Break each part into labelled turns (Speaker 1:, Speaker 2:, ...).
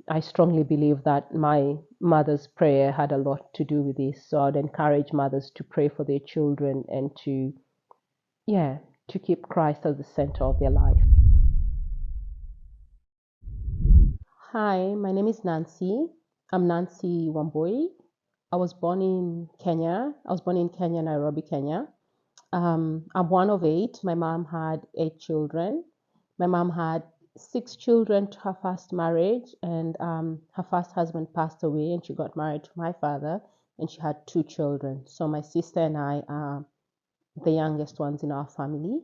Speaker 1: I strongly believe that my mother's prayer had a lot to do with this. So I'd encourage mothers to pray for their children and yeah, to keep Christ as the center of their life. Hi, my name is Nancy. I'm Nancy Wambui. I was born in Kenya. I was born in Kenya, Nairobi, Kenya. I'm one of eight. My mom had eight children. My mom had six children to her first marriage, and her first husband passed away, and she got married to my father, and she had two children. So my sister and I are the youngest ones in our family.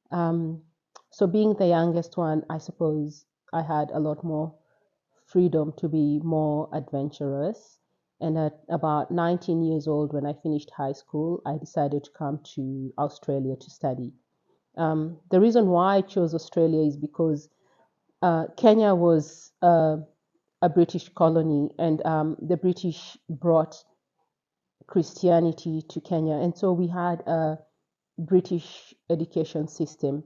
Speaker 1: Um, so being the youngest one, I suppose I had a lot more freedom to be more adventurous. And at about 19 years old, when I finished high school, I decided to come to Australia to study. The reason why I chose Australia is because Kenya was a British colony, and the British brought Christianity to Kenya. And so we had a British education system.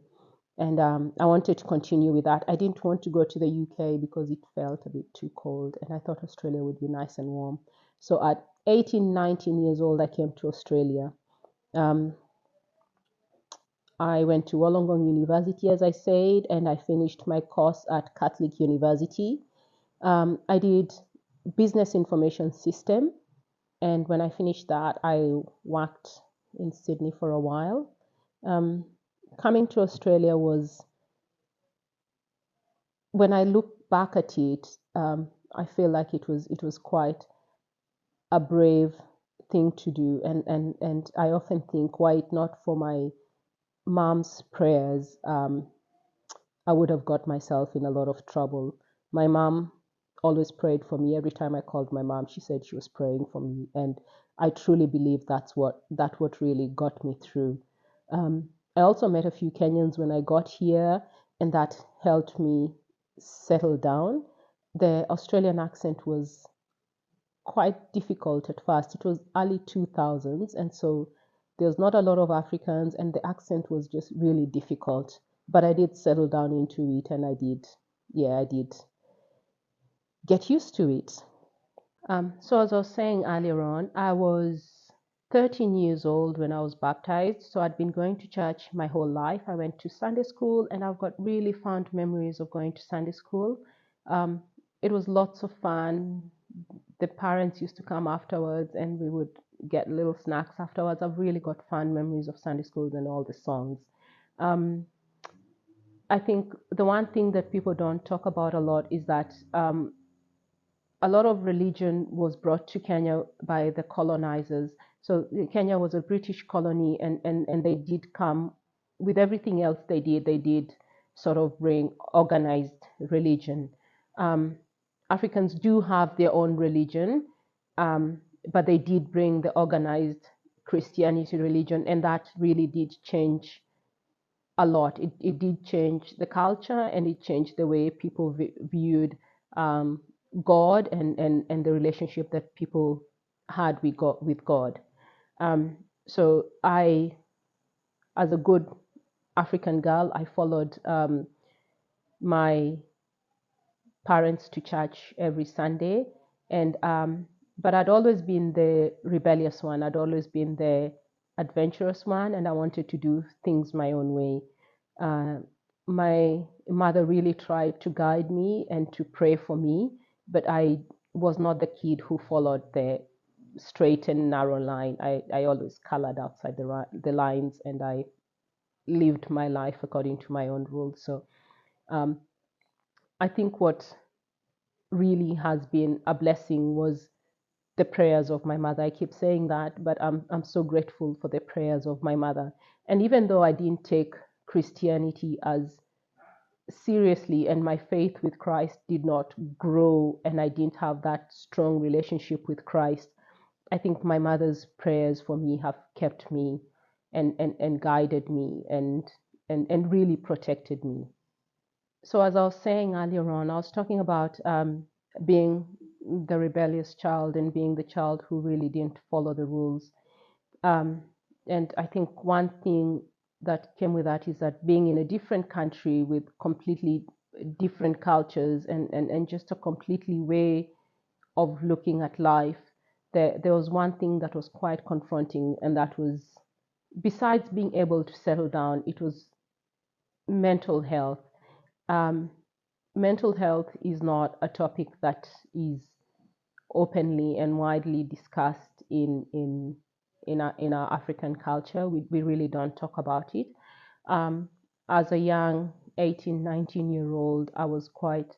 Speaker 1: And I wanted to continue with that. I didn't want to go to the UK because it felt a bit too cold, and I thought Australia would be nice and warm. So at 18, 19 years old, I came to Australia. Um, I went to Wollongong University, as I said, and I finished my course at Catholic University. I did business information system, and when I finished that, I worked in Sydney for a while. Um, Coming to Australia was, when I look back at it, I feel like it was quite a brave thing to do, and I often think, why it not for my mom's prayers, I would have got myself in a lot of trouble. My mom always prayed for me. Every time I called my mom, she said she was praying for me, and I truly believe that what really got me through. I also met a few Kenyans when I got here, and that helped me settle down. The Australian accent was quite difficult at first. It was early 2000s, and so there was not a lot of Africans, and the accent was just really difficult. But I did settle down into it, and I did get used to it. So as I was saying earlier on, I was 13 years old when I was baptized. So I'd been going to church my whole life. I went to Sunday school, and I've got really fond memories of going to Sunday school. Um, it was lots of fun. The parents used to come afterwards, and we would get little snacks afterwards. I've really got fond memories of Sunday school and all the songs. Um, I think the one thing that people don't talk about a lot is that a lot of religion was brought to Kenya by the colonizers. So Kenya was a British colony, and they did come with everything else they did sort of bring organized religion. Um, Africans do have their own religion, but they did bring the organized Christianity religion, and that really did change a lot. It did change the culture, and it changed the way people viewed um, God, and the relationship that people had with God. So I, as a good African girl, I followed my parents to church every Sunday, and but I'd always been the rebellious one. I'd always been the adventurous one, and I wanted to do things my own way. Uh, my mother really tried to guide me and to pray for me, but I was not the kid who followed the straight and narrow line. I always colored outside the lines, and I lived my life according to my own rules. So um, I think what really has been a blessing was the prayers of my mother. I keep saying that, but I'm so grateful for the prayers of my mother. And even though I didn't take Christianity as seriously, and my faith with Christ did not grow, and I didn't have that strong relationship with Christ, I think my mother's prayers for me have kept me and guided me and really protected me. So as I was saying earlier on, I was talking about being the rebellious child and being the child who really didn't follow the rules. Um, and I think one thing that came with that is that being in a different country with completely different cultures and just a completely way of looking at life. There was one thing that was quite confronting, and that was, besides being able to settle down, it was mental health. Um, Mental health is not a topic that is openly and widely discussed in our African culture. We really don't talk about it. Um, as a young 18, 19-year-old, I was quite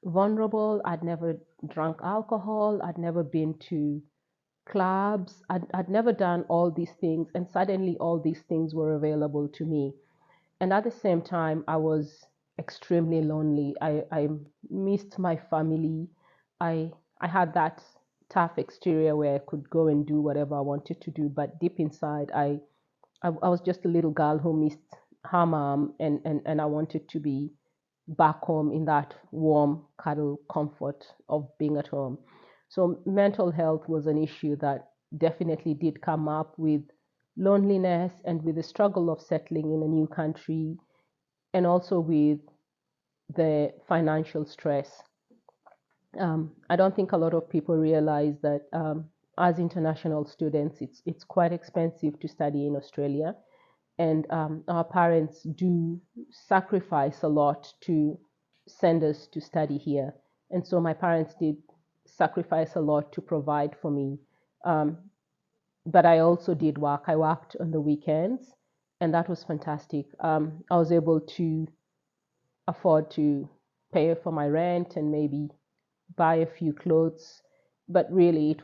Speaker 1: vulnerable. I'd never drunk alcohol. I'd never been to clubs. I'd never done all these things. And suddenly all these things were available to me. And at the same time, I was extremely lonely. I missed my family. I had that tough exterior where I could go and do whatever I wanted to do, but deep inside, I was just a little girl who missed her mom, and I wanted to be back home in that warm, cuddle comfort of being at home. So mental health was an issue that definitely did come up with loneliness and with the struggle of settling in a new country, and also with the financial stress. I don't think a lot of people realize that as international students, it's quite expensive to study in Australia, and our parents do sacrifice a lot to send us to study here. And so my parents did sacrifice a lot to provide for me. Um, but I also did work. I worked on the weekends, and that was fantastic. I was able to afford to pay for my rent and maybe buy a few clothes. But really, it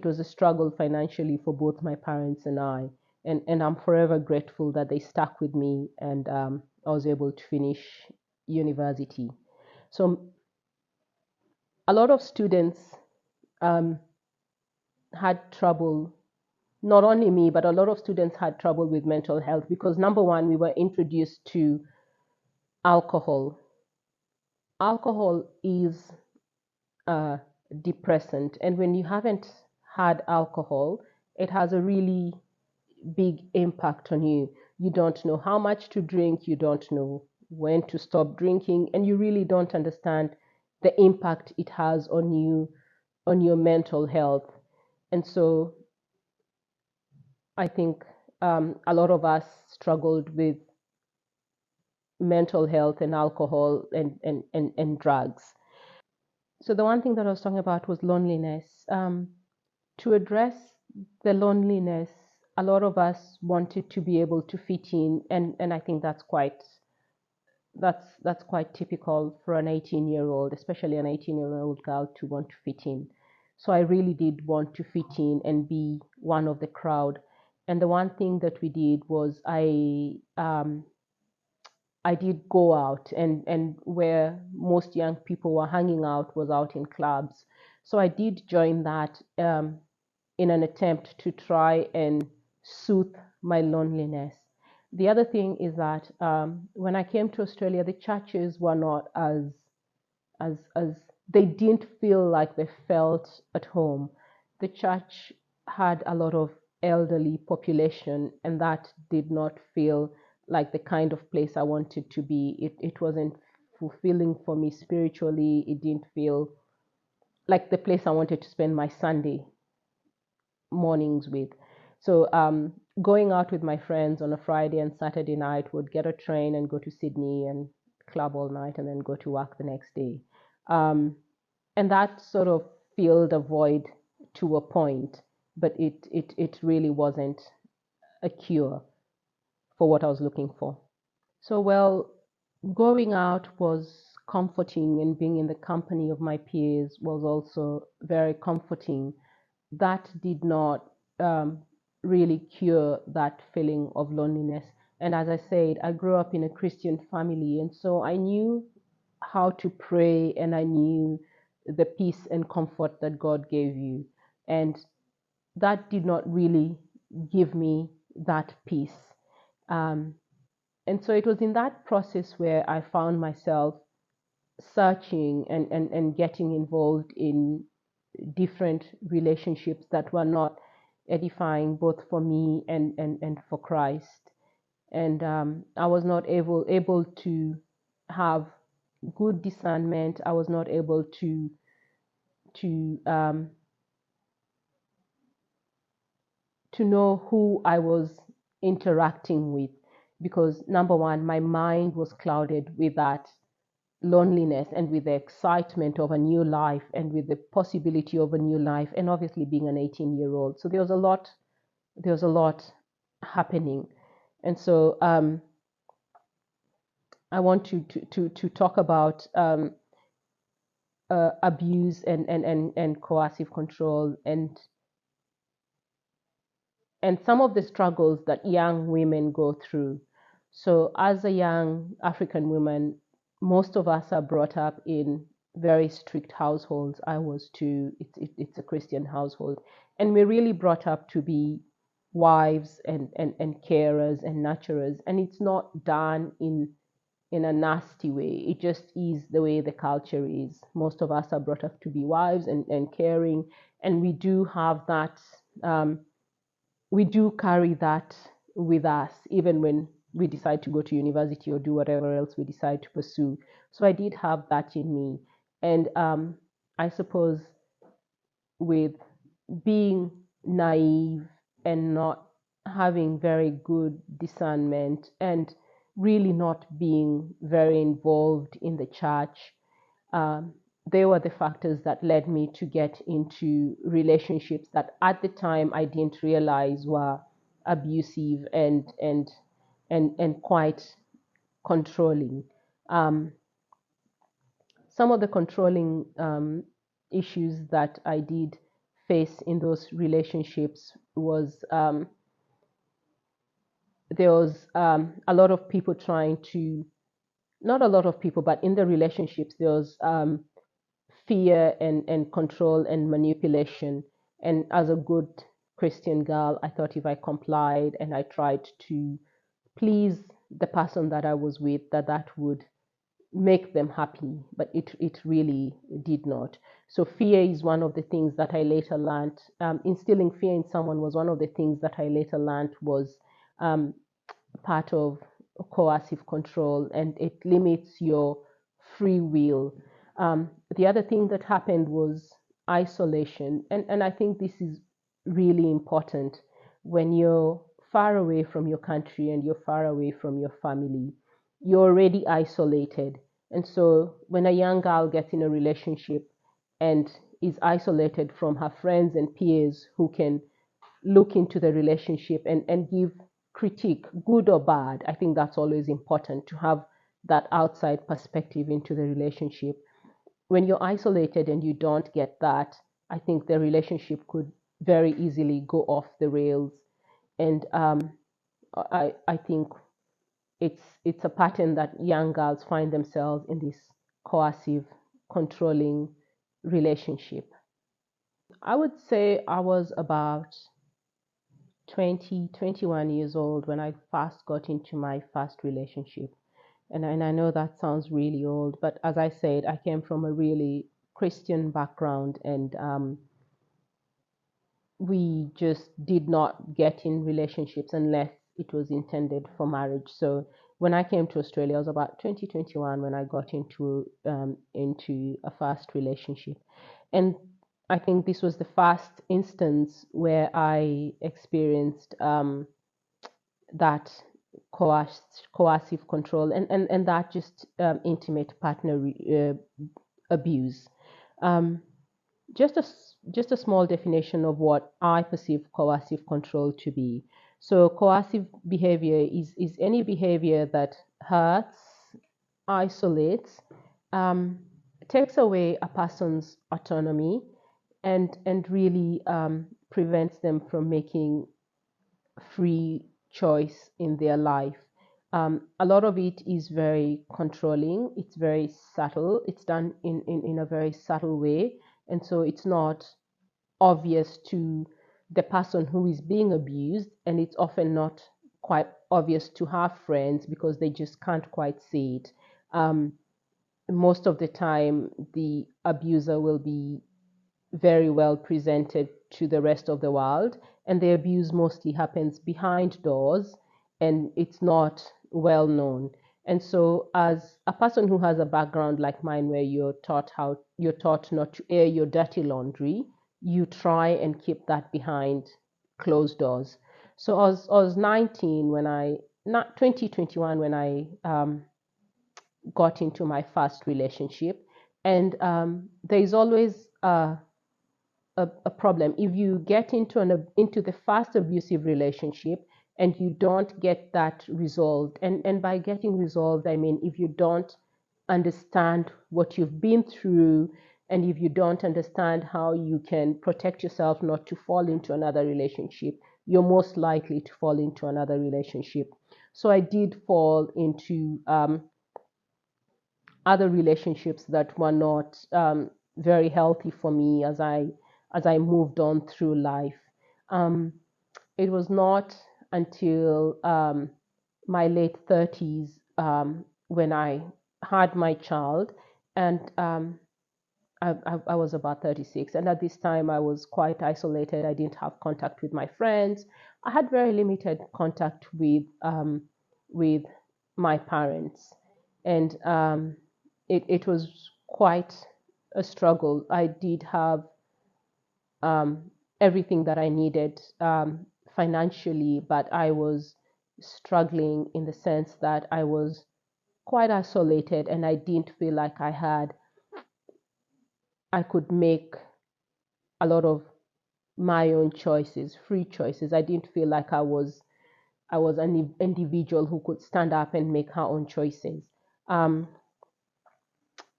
Speaker 1: was a struggle financially for both my parents and I. And I'm forever grateful that they stuck with me, and I was able to finish university. So a lot of students um, had trouble. Not only me, but a lot of students had trouble with mental health because, number one, we were introduced to alcohol. Alcohol is a depressant, and when you haven't had alcohol, it has a really big impact on you. You don't know how much to drink, you don't know when to stop drinking, and you really don't understand the impact it has on you, on your mental health. And so I think a lot of us struggled with mental health and alcohol and drugs. So the one thing that I was talking about was loneliness. To address the loneliness, a lot of us wanted to be able to fit in, and I think that's quite typical for an 18-year-old, especially an 18-year-old girl, to want to fit in. So I really did want to fit in and be one of the crowd. And the one thing that we did was I did go out, and where most young people were hanging out was out in clubs. So I did join that in an attempt to try and soothe my loneliness. The other thing is that when I came to Australia, the churches were not as they didn't feel like they felt at home. The church had a lot of elderly population, and that did not feel like the kind of place I wanted to be. It wasn't fulfilling for me spiritually. It didn't feel like the place I wanted to spend my Sunday mornings with. So going out with my friends on a Friday and Saturday night, would get a train and go to Sydney and club all night and then go to work the next day. Um, and that sort of filled a void to a point, but it really wasn't a cure for what I was looking for. So, well, going out was comforting, and being in the company of my peers was also very comforting. That did not really cure that feeling of loneliness. And as I said, I grew up in a Christian family, and so I knew how to pray, and I knew the peace and comfort that God gave you. And that did not really give me that peace. Um, and so it was in that process where I found myself searching and getting involved in different relationships that were not edifying both for me and for Christ. And I was not able to have good discernment. I was not able to um, to know who I was interacting with, because number one, my mind was clouded with that loneliness and with the excitement of a new life and with the possibility of a new life, and obviously being an 18-year-old. So there was a lot happening. And so I want to talk about abuse and coercive control, and some of the struggles that young women go through. So, as a young African woman, most of us are brought up in very strict households. I was too. It's a Christian household. And we're really brought up to be wives and carers and nurturers. And it's not done in a nasty way. It just is the way the culture is. Most of us are brought up to be wives and caring. And we do have that. We do carry that with us, even when we decide to go to university or do whatever else we decide to pursue. So I did have that in me. And I suppose with being naive and not having very good discernment and really not being very involved in the church, um, they were the factors that led me to get into relationships that at the time I didn't realize were abusive and quite controlling. Um, some of the controlling issues that I did face in those relationships was there was a lot of people trying to, not a lot of people, but in the relationships there was fear and control and manipulation. And as a good Christian girl, I thought if I complied and I tried to please the person that I was with, that would make them happy. But it really did not. So fear is one of the things that I later learned. Instilling fear in someone was one of the things that I later learned was um, part of coercive control, and it limits your free will. The other thing that happened was isolation, and I think this is really important when you're far away from your country and you're far away from your family. You're already isolated, and so when a young girl gets in a relationship and is isolated from her friends and peers who can look into the relationship and give critique, good or bad. I think that's always important to have that outside perspective into the relationship. When you're isolated and you don't get that, I think the relationship could very easily go off the rails. And I think it's a pattern that young girls find themselves in this coercive, controlling relationship. I would say I was about 20, 21 years old when I first got into my first relationship. And I know that sounds really old, but as I said, I came from a really Christian background, and we just did not get in relationships unless it was intended for marriage. So when I came to Australia, I was about 2021 when I got into a first relationship. And I think this was the first instance where I experienced that coercive control and that just intimate partner abuse. Um, just a small definition of what I perceive coercive control to be. So coercive behavior is any behavior that hurts, isolates, um, takes away a person's autonomy, and really prevents them from making free choice in their life. A lot of it is very controlling, it's very subtle, it's done in a very subtle way. And so it's not obvious to the person who is being abused, and it's often not quite obvious to her friends because they just can't quite see it. Um, Most of the time, the abuser will be very well presented to the rest of the world, and the abuse mostly happens behind doors and it's not well known. And so, as a person who has a background like mine, where you're taught not to air your dirty laundry, you try and keep that behind closed doors. So I was 19 when not 2021 when I got into my first relationship, and there is always a problem if you get into the first abusive relationship and you don't get that resolved. And by getting resolved, I mean if you don't understand what you've been through, and if you don't understand how you can protect yourself not to fall into another relationship, you're most likely to fall into another relationship. So I did fall into other relationships that were not very healthy for me as I moved on through life. Um, it was not until my late 30s when I had my child, and I was about 36. And at this time, I was quite isolated. I didn't have contact with my friends. I had very limited contact with my parents, and it was quite a struggle. I did have everything that I needed financially, but I was struggling in the sense that I was quite isolated, and I didn't feel like I could make a lot of my own choices, free choices. I didn't feel like I was an individual who could stand up and make her own choices. Um,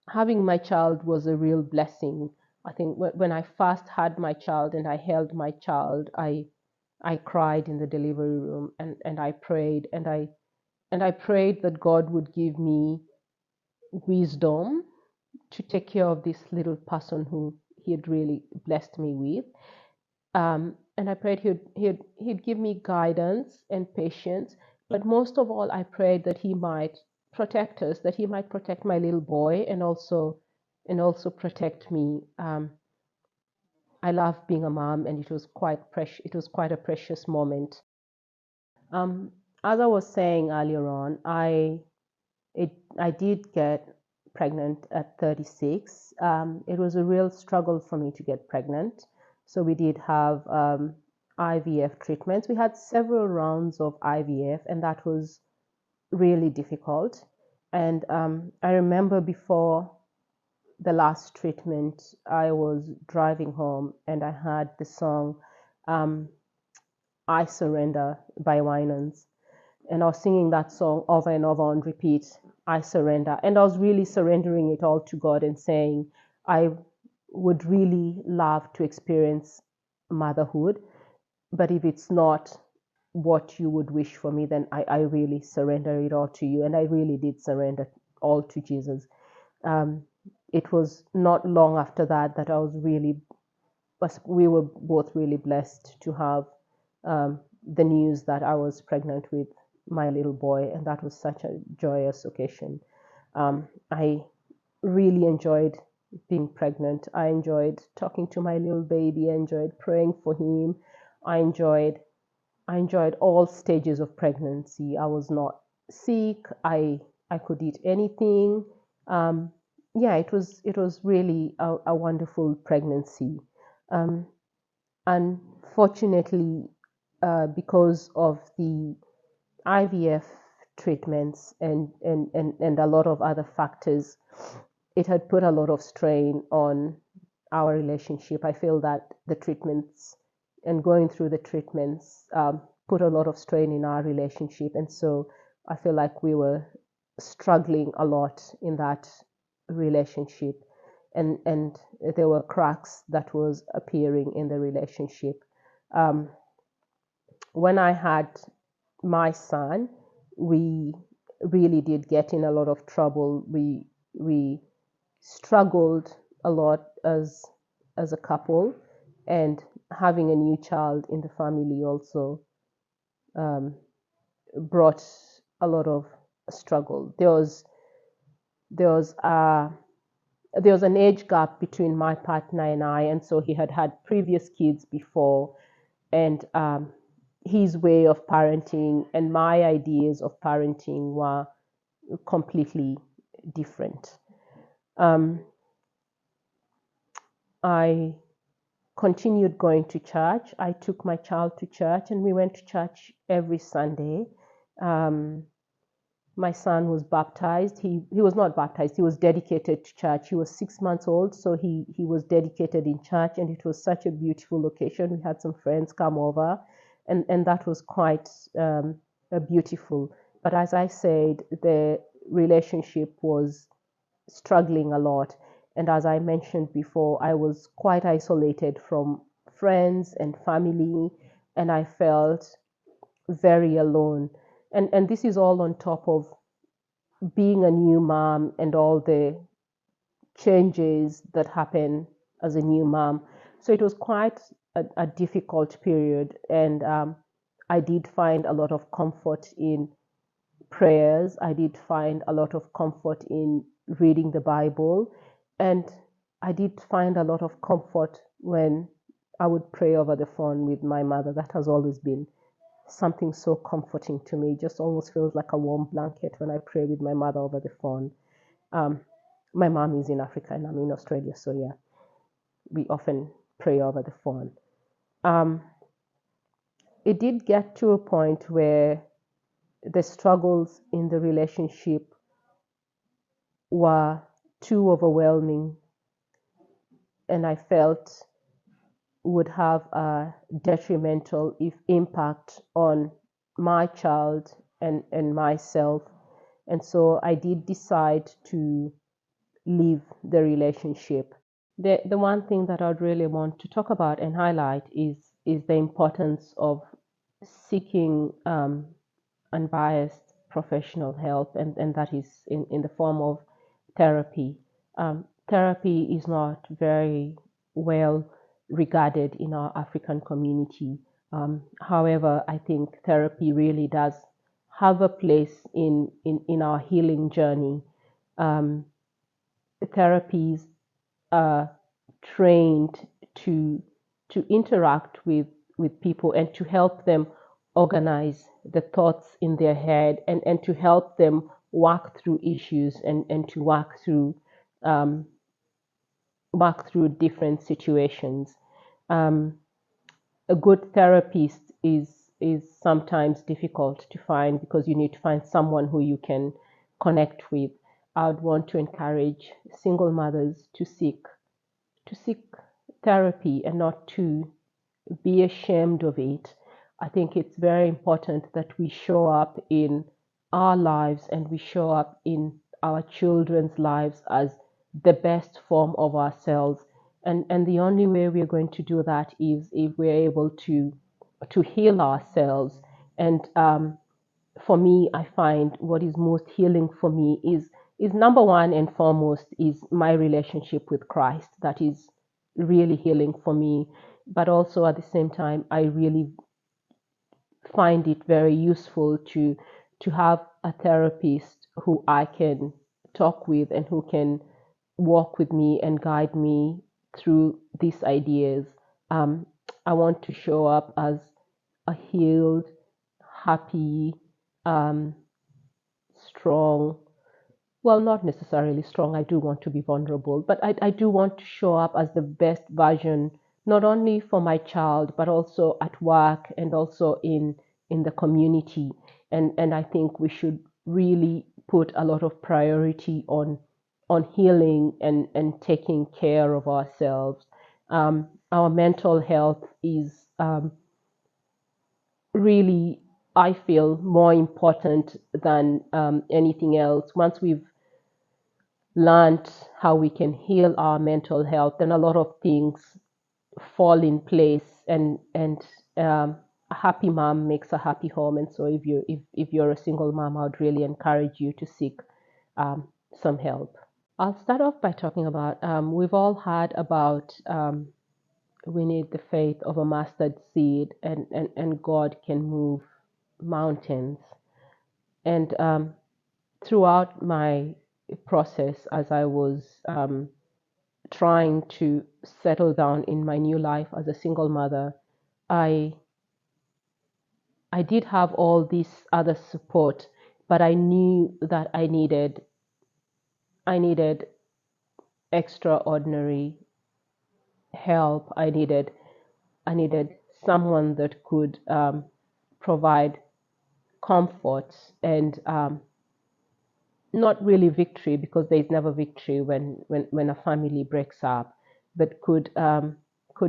Speaker 1: Having my child was a real blessing. I think when I first had my child and I held my child, I cried in the delivery room, and I prayed, and I prayed that God would give me wisdom to take care of this little person who He had really blessed me with. And I prayed he'd give me guidance and patience. But most of all, I prayed that He might protect us, that He might protect my little boy, and also protect me. I love being a mom, and it was quite precious. It was quite a precious moment. Um, as I was saying earlier on, I did get pregnant at 36. It was a real struggle for me to get pregnant. So we did have IVF treatments. We had several rounds of IVF, and that was really difficult. And I remember before the last treatment, I was driving home and I heard the song um, I Surrender by Winans. And I was singing that song over and over on repeat. I surrender. And I was really surrendering it all to God and saying, I would really love to experience motherhood, but if it's not what you would wish for me, then I really surrender it all to you. And I really did surrender all to Jesus. Um, it was not long after that we were both really blessed to have the news that I was pregnant with my little boy, and that was such a joyous occasion. I really enjoyed being pregnant. I enjoyed talking to my little baby. I enjoyed praying for him. I enjoyed I enjoyed all stages of pregnancy. I was not sick. I could eat anything. Um, yeah, it was really a wonderful pregnancy. Um, Unfortunately, because of the IVF treatments and a lot of other factors, it had put a lot of strain on our relationship. I feel that the treatments and going through the treatments put a lot of strain in our relationship. And so I feel like we were struggling a lot in that relationship. And there were cracks that was appearing in the relationship. Um, when I had my son, we really did get in a lot of trouble. We struggled a lot as a couple, and having a new child in the family also um, brought a lot of struggle. There was an age gap between my partner and I, and so he had previous kids before, and his way of parenting and my ideas of parenting completely different. I continued going to church. I took my child to church, and we went to church every Sunday. My son was baptized. He was not baptized. He was dedicated to church. He was 6 months old, so he was dedicated in church, and it was such a beautiful location. We had some friends come over, and that was quite beautiful. But as I said, the relationship was struggling a lot. And as I mentioned before, I was quite isolated from friends and family, and I felt very alone. And this is all on top of being a new mom and all the changes that happen as a new mom. So it was quite a difficult period. And I did find a lot of comfort in prayers. I did find a lot of comfort in reading the Bible. And I did find a lot of comfort when I would pray over the phone with my mother. That has always been something so comforting to me. It just almost feels like a warm blanket when I pray with my mother over the phone. My mom is in Africa and I'm in Australia, so yeah, we often pray over the phone. It did get to a point where the struggles in the relationship were too overwhelming, and I felt would have a detrimental impact on my child and myself. And so I did decide to leave the relationship. The one thing that I'd really want to talk about and highlight is the importance of seeking unbiased professional help, and that is in the form of therapy. Therapy is not very well regarded in our African community. However, I think therapy really does have a place in our healing journey. Therapies are trained to interact with people and to help them organize the thoughts in their head, and to help them work through issues, and to work through different situations. A good therapist is sometimes difficult to find because you need to find someone who you can connect with. I would want to encourage single mothers to seek therapy and not to be ashamed of it. I think it's very important that we show up in our lives and we show up in our children's lives as the best form of ourselves. And the only way we're going to do that is if we're able to heal ourselves. And for me, I find what is most healing for me is number one and foremost is my relationship with Christ. That is really healing for me. But also at the same time, I really find it very useful to have a therapist who I can talk with and who can walk with me and guide me through these ideas. I want to show up as a healed, happy, strong, well, not necessarily strong. I do want to be vulnerable, but I do want to show up as the best version, not only for my child, but also at work and also in the community. And I think we should really put a lot of priority on healing and taking care of ourselves. Our mental health is really, I feel, more important than anything else. Once we've learned how we can heal our mental health, then a lot of things fall in place, and a happy mom makes a happy home. And so if you're a single mom, I would really encourage you to seek some help. I'll start off by talking about we've all heard about we need the faith of a mustard seed, and God can move mountains. And throughout my process, as I was trying to settle down in my new life as a single mother, I did have all this other support, but I knew that I needed extraordinary help. I needed someone that could provide comfort and not really victory, because there's never victory when a family breaks up, but could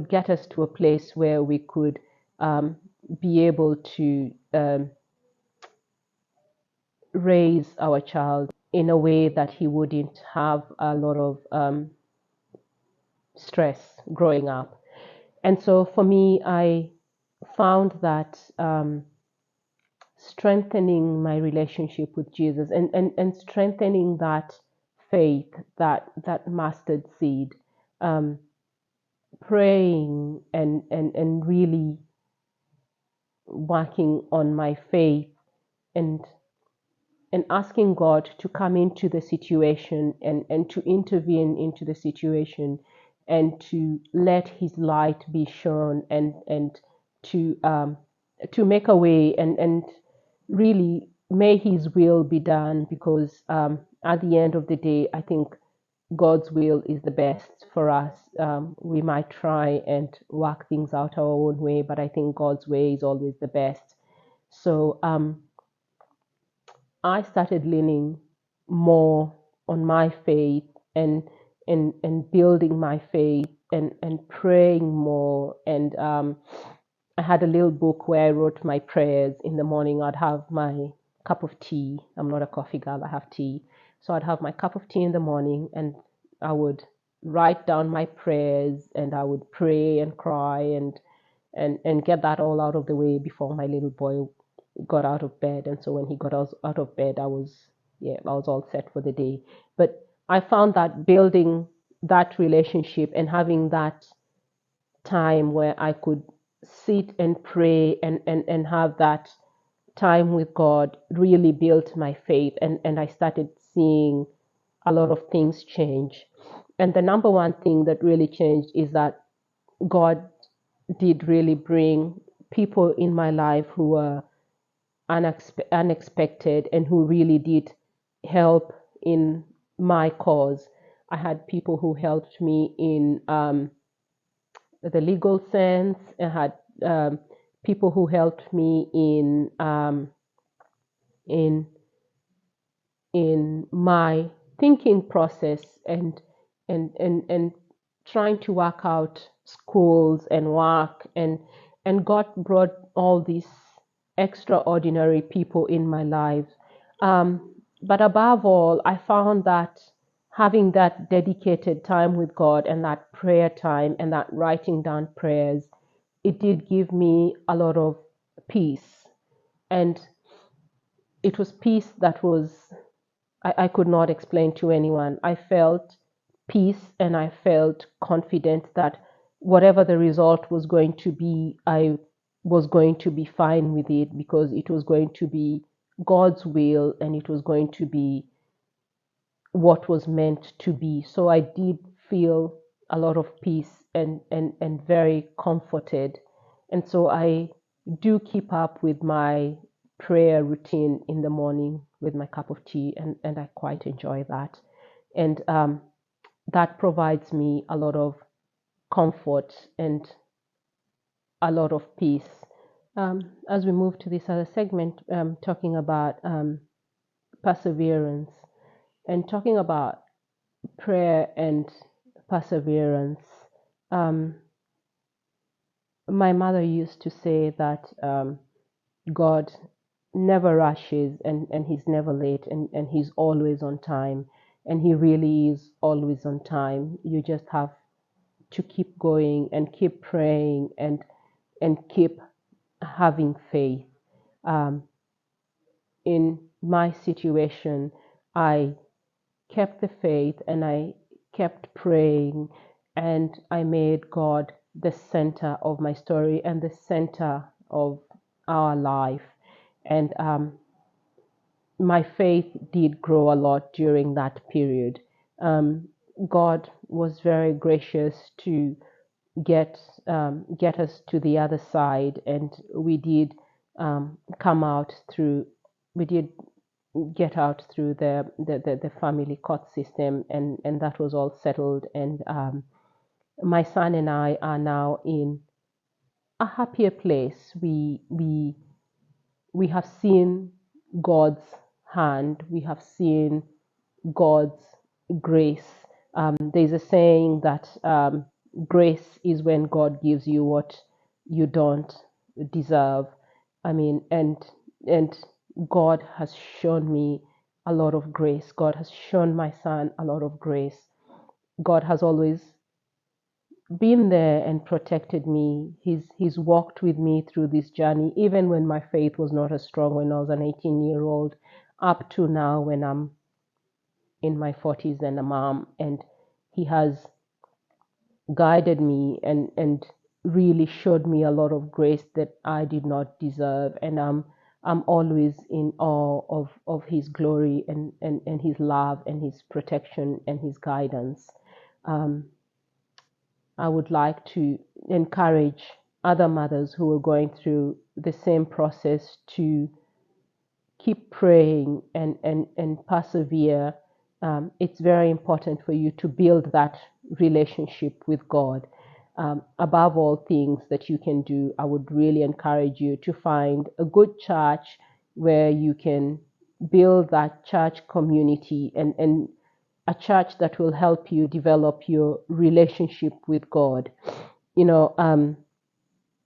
Speaker 1: get us to a place where we could be able to raise our child in a way that he wouldn't have a lot of stress growing up. And so for me, I found that strengthening my relationship with Jesus, and strengthening that faith, that mustard seed, um, praying and really working on my faith, and asking God to come into the situation, and to intervene into the situation, and to let His light be shown, and to make a way, and really may His will be done, because at the end of the day, I think God's will is the best for us. We might try and work things out our own way, but I think God's way is always the best. So I started leaning more on my faith, and building my faith, and praying more. And I had a little book where I wrote my prayers in the morning. I'd have my cup of tea. I'm not a coffee girl, I have tea. So I'd have my cup of tea in the morning, and I would write down my prayers, and I would pray and cry, and get that all out of the way before my little boy got out of bed. And so when he got out of bed, I was all set for the day. But I found that building that relationship, and having that time where I could sit and pray, and have that time with God, really built my faith, and I started seeing a lot of things change. And the number one thing that really changed is that God did really bring people in my life who were unexpected, and who really did help in my cause. I had people who helped me in the legal sense. I had people who helped me in my thinking process, and trying to work out schools and work, and God brought all these extraordinary people in my life. But above all, I found that having that dedicated time with God, and that prayer time, and that writing down prayers, it did give me a lot of peace. And it was peace that I could not explain to anyone. I felt peace, and I felt confident that whatever the result was going to be, I was going to be fine with it, because it was going to be God's will, and it was going to be what was meant to be. So I did feel a lot of peace, and very comforted. And so I do keep up with my prayer routine in the morning with my cup of tea, and I quite enjoy that. And that provides me a lot of comfort and a lot of peace. As we move to this other segment, talking about perseverance, and talking about prayer and perseverance. Um, my mother used to say that God never rushes, and He's never late, and He's always on time. And He really is always on time. You just have to keep going, and keep praying, and keep having faith. Um, in my situation, I kept the faith, and I kept praying, and I made God the center of my story, and the center of our life. And my faith did grow a lot during that period. God was very gracious to get us to the other side, and we did come out through. We did get out through the family court system, and that was all settled. And my son and I are now in a happier place. We have seen God's hand. We have seen God's grace. There's a saying that grace is when God gives you what you don't deserve. I mean, and God has shown me a lot of grace. God has shown my son a lot of grace. God has always been there and protected me. He's walked with me through this journey, even when my faith was not as strong when I was an 18-year-old, up to now when I'm in my 40s and a mom. And he has guided me and really showed me a lot of grace that I did not deserve. And I'm always in awe of his glory and his love and his protection and his guidance. Um, I would like to encourage other mothers who are going through the same process to keep praying and persevere. It's very important for you to build that relationship with God. Above all things that you can do, I would really encourage you to find a good church where you can build that church community, and a church that will help you develop your relationship with God. You know,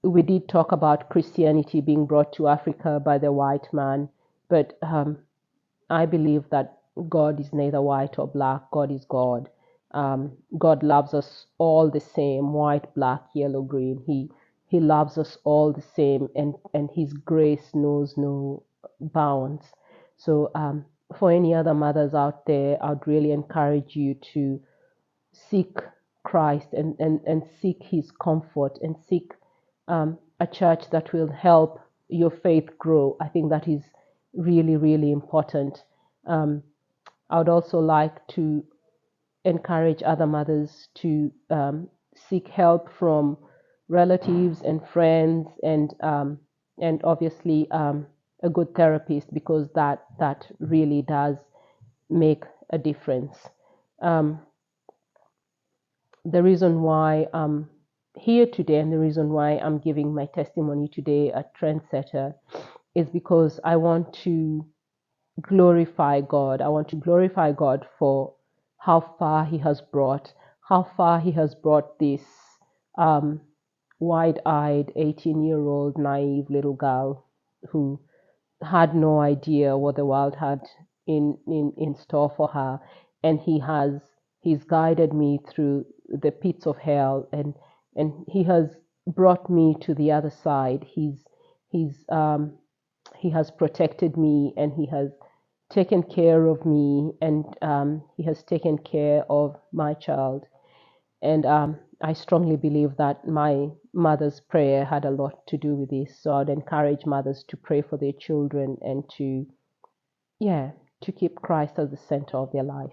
Speaker 1: we did talk about Christianity being brought to Africa by the white man, but I believe that God is neither white or black. God is God. God loves us all the same, white, black, yellow, green. He loves us all the same, and His grace knows no bounds. So for any other mothers out there, I'd really encourage you to seek Christ and seek His comfort and seek a church that will help your faith grow. I think that is really, really important. I would also like to encourage other mothers to seek help from relatives and friends, and obviously a good therapist, because that really does make a difference. Um, the reason why I'm here today and the reason why I'm giving my testimony today at Trendsetter is because I want to glorify God. I want to glorify God for how far how far He has brought this um, wide-eyed 18-year-old naive little girl who had no idea what the world had in store for her. And he's guided me through the pits of hell, and he has brought me to the other side. He's he has protected me, and he has taken care of me, and he has taken care of my child. And I strongly believe that my mother's prayer had a lot to do with this. So I'd encourage mothers to pray for their children and to, yeah, to keep Christ as the center of their life.